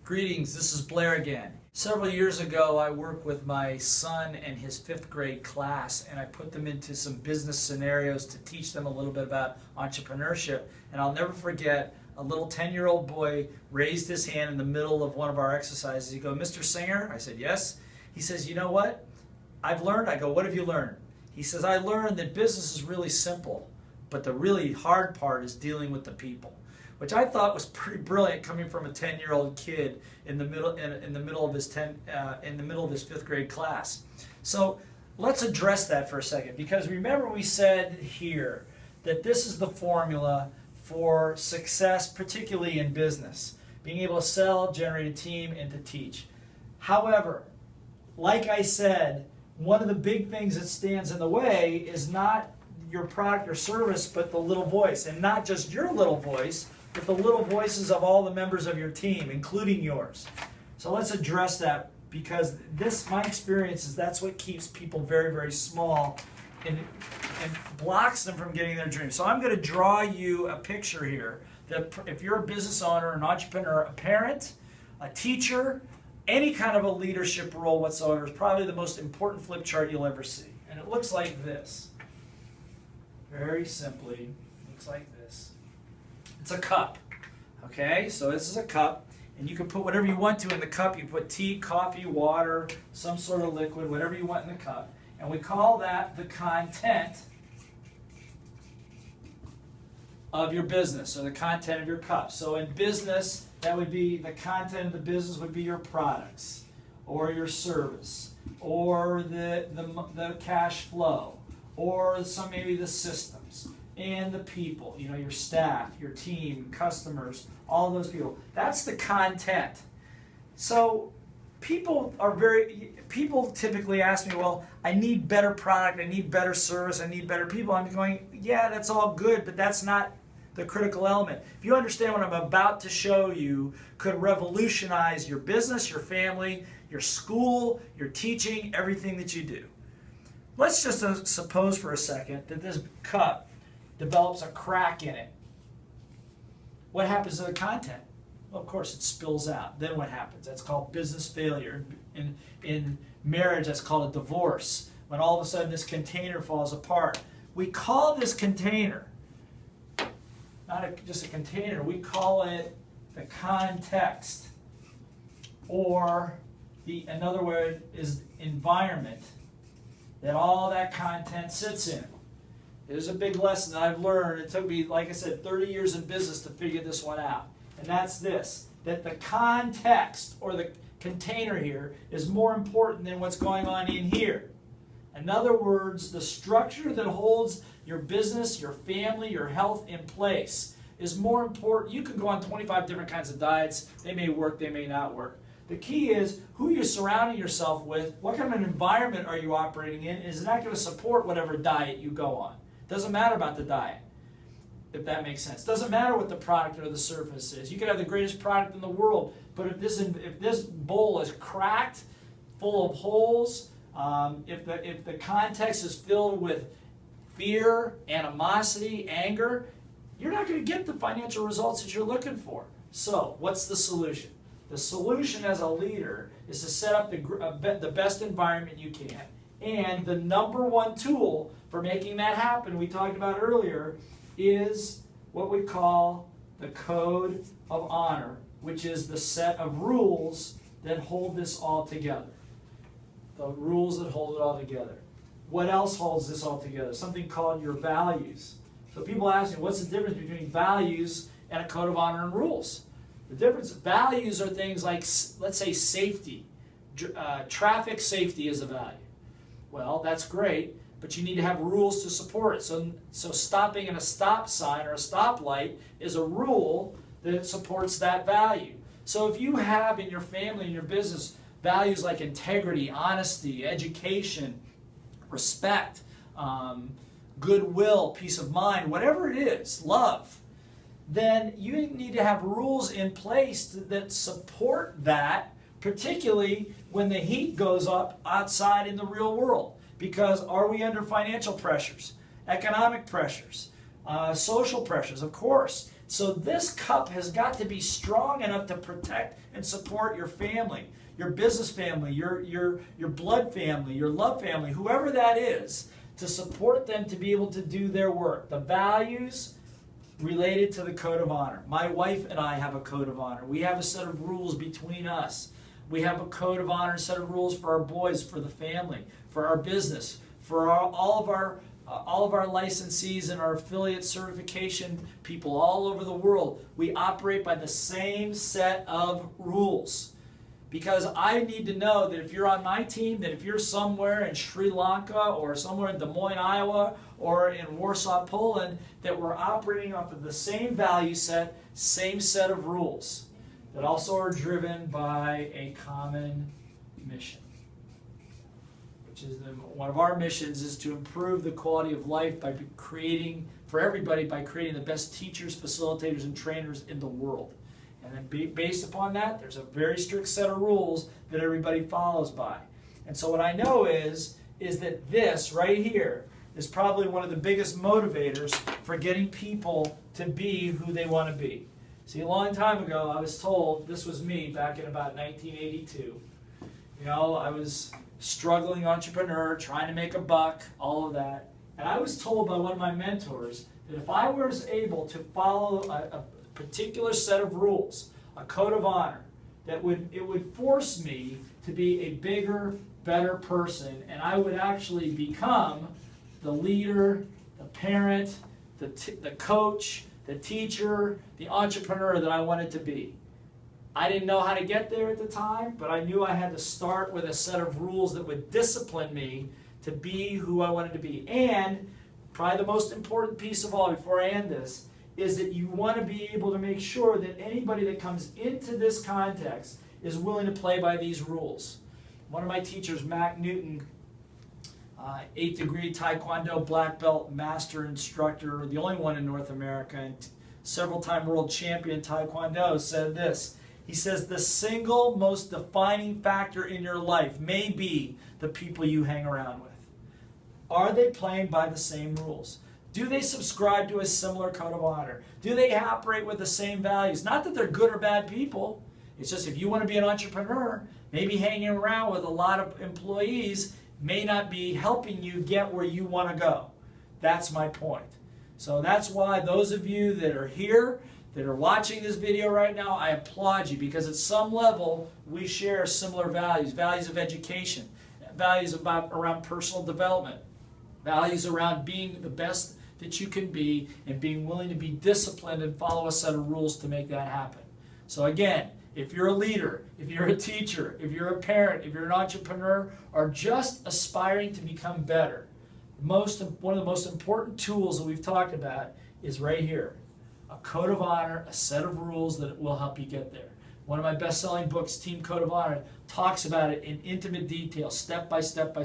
Greetings, this is Blair again. Several years ago, I worked with my son and his 5th grade class, and I put them into some business scenarios to teach them a little bit about entrepreneurship. And I'll never forget, a little 10-year-old boy raised his hand in the middle of one of our exercises. He goes, "Mr. Singer?" I said, "Yes." He says, "You know what I've learned?" I go, "What have you learned?" He says, "I learned that business is really simple, but the really hard part is dealing with the people." Which I thought was pretty brilliant, coming from a 10-year-old kid in the middle of his 5th grade class. So let's address that for a second, because remember we said here that this is the formula for success, particularly in business: being able to sell, generate a team, and to teach. However, like I said, one of the big things that stands in the way is not your product or service, but the little voice, and not just your little voice, but the little voices of all the members of your team, including yours. So let's address that, because my experience is that's what keeps people very, very small and blocks them from getting their dreams. So I'm going to draw you a picture here that if you're a business owner, an entrepreneur, a parent, a teacher, any kind of a leadership role whatsoever, is probably the most important flip chart you'll ever see. And it looks like this. Very simply, looks like this. It's a cup, okay? So this is a cup, and you can put whatever you want to in the cup. You put tea, coffee, water, some sort of liquid, whatever you want in the cup. And we call that the content of your business, or the content of your cup. So in business, that would be, the content of the business would be your products, or your service, or the cash flow, or maybe the systems, and the people, your staff, your team, customers, all those people. That's the content. So people typically ask me, well, I need better product, I need better service, I need better people. I'm going, yeah, that's all good, but that's not the critical element. If you understand what I'm about to show you, could revolutionize your business, your family, your school, your teaching, everything that you do. Let's just suppose for a second that this cup develops a crack in it. What happens to the content? Well, of course, it spills out. Then what happens? That's called business failure. In marriage, that's called a divorce. When all of a sudden this container falls apart. We call this container, not just a container, we call it the context. Or another word is environment that all that content sits in. There's a big lesson that I've learned. It took me, like I said, 30 years in business to figure this one out. And that's this, that the context, or the container here, is more important than what's going on in here. In other words, the structure that holds your business, your family, your health in place is more important. You can go on 25 different kinds of diets. They may work, they may not work. The key is who you're surrounding yourself with, what kind of an environment are you operating in, is that going to support whatever diet you go on. Doesn't matter about the diet, if that makes sense. Doesn't matter what the product or the service is. You could have the greatest product in the world, but if this bowl is cracked, full of holes, if the context is filled with fear, animosity, anger, you're not going to get the financial results that you're looking for. So, what's the solution? The solution as a leader is to set up the best environment you can. And the number one tool for making that happen, we talked about earlier, is what we call the Code of Honor, which is the set of rules that hold this all together. The rules that hold it all together. What else holds this all together? Something called your values. So people ask me, what's the difference between values and a code of honor and rules? The difference, values are things like, let's say, safety. Traffic safety is a value. Well, that's great, but you need to have rules to support it. So stopping at a stop sign or a stoplight is a rule that supports that value. So if you have in your family and your business values like integrity, honesty, education, respect, goodwill, peace of mind, whatever it is, love, then you need to have rules in place that support that, particularly when the heat goes up outside in the real world. Because are we under financial pressures, economic pressures, social pressures? Of course. So this cup has got to be strong enough to protect and support your family, your business family, your blood family, your love family, whoever that is, to support them to be able to do their work. The values related to the code of honor. My wife and I have a code of honor. We have a set of rules between us. We have a code of honor, a set of rules for our boys, for the family, for our business, for all of our licensees and our affiliate certification people all over the world. We operate by the same set of rules. Because I need to know that if you're on my team, that if you're somewhere in Sri Lanka or somewhere in Des Moines, Iowa, or in Warsaw, Poland, that we're operating off of the same value set, same set of rules that also are driven by a common mission. Which is one of our missions is to improve the quality of life by creating, for everybody, by creating the best teachers, facilitators, and trainers in the world. And then based upon that, there's a very strict set of rules that everybody follows by. And so what I know is that this right here is probably one of the biggest motivators for getting people to be who they want to be. See, a long time ago, I was told, this was me back in about 1982. You know, I was struggling entrepreneur, trying to make a buck, all of that. And I was told by one of my mentors that if I was able to follow a particular set of rules, a code of honor, that it would force me to be a bigger, better person, and I would actually become the leader, the parent, the coach, the teacher, the entrepreneur that I wanted to be. I didn't know how to get there at the time, but I knew I had to start with a set of rules that would discipline me to be who I wanted to be. And probably the most important piece of all, before I end this, is that you want to be able to make sure that anybody that comes into this context is willing to play by these rules. One of my teachers, Mac Newton, 8th degree Taekwondo black belt master instructor, the only one in North America, and several-time world champion Taekwondo, said this. He says, the single most defining factor in your life may be the people you hang around with. Are they playing by the same rules? Do they subscribe to a similar code of honor? Do they operate with the same values? Not that they're good or bad people. It's just if you want to be an entrepreneur, maybe hanging around with a lot of employees may not be helping you get where you want to go. That's my point. So that's why those of you that are here, that are watching this video right now, I applaud you, because at some level we share similar values. Values of education, values around personal development, values around being the best that you can be, and being willing to be disciplined and follow a set of rules to make that happen. So again, if you're a leader, if you're a teacher, if you're a parent, if you're an entrepreneur, or just aspiring to become better, one of the most important tools that we've talked about is right here. A code of honor, a set of rules that will help you get there. One of my best-selling books, Team Code of Honor, talks about it in intimate detail, step by step,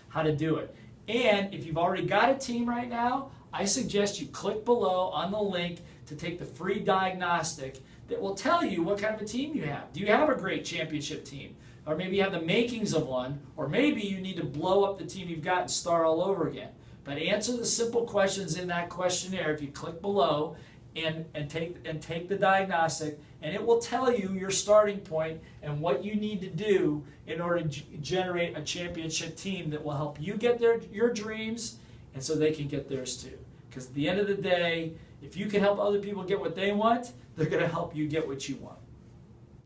how to do it. And if you've already got a team right now, I suggest you click below on the link to take the free diagnostic that will tell you what kind of a team you have. Do you have a great championship team? Or maybe you have the makings of one, or maybe you need to blow up the team you've got and start all over again. But answer the simple questions in that questionnaire if you click below and take the diagnostic, and it will tell you your starting point and what you need to do in order to generate a championship team that will help you get your dreams, and so they can get theirs too. Because at the end of the day, if you can help other people get what they want, they're going to help you get what you want.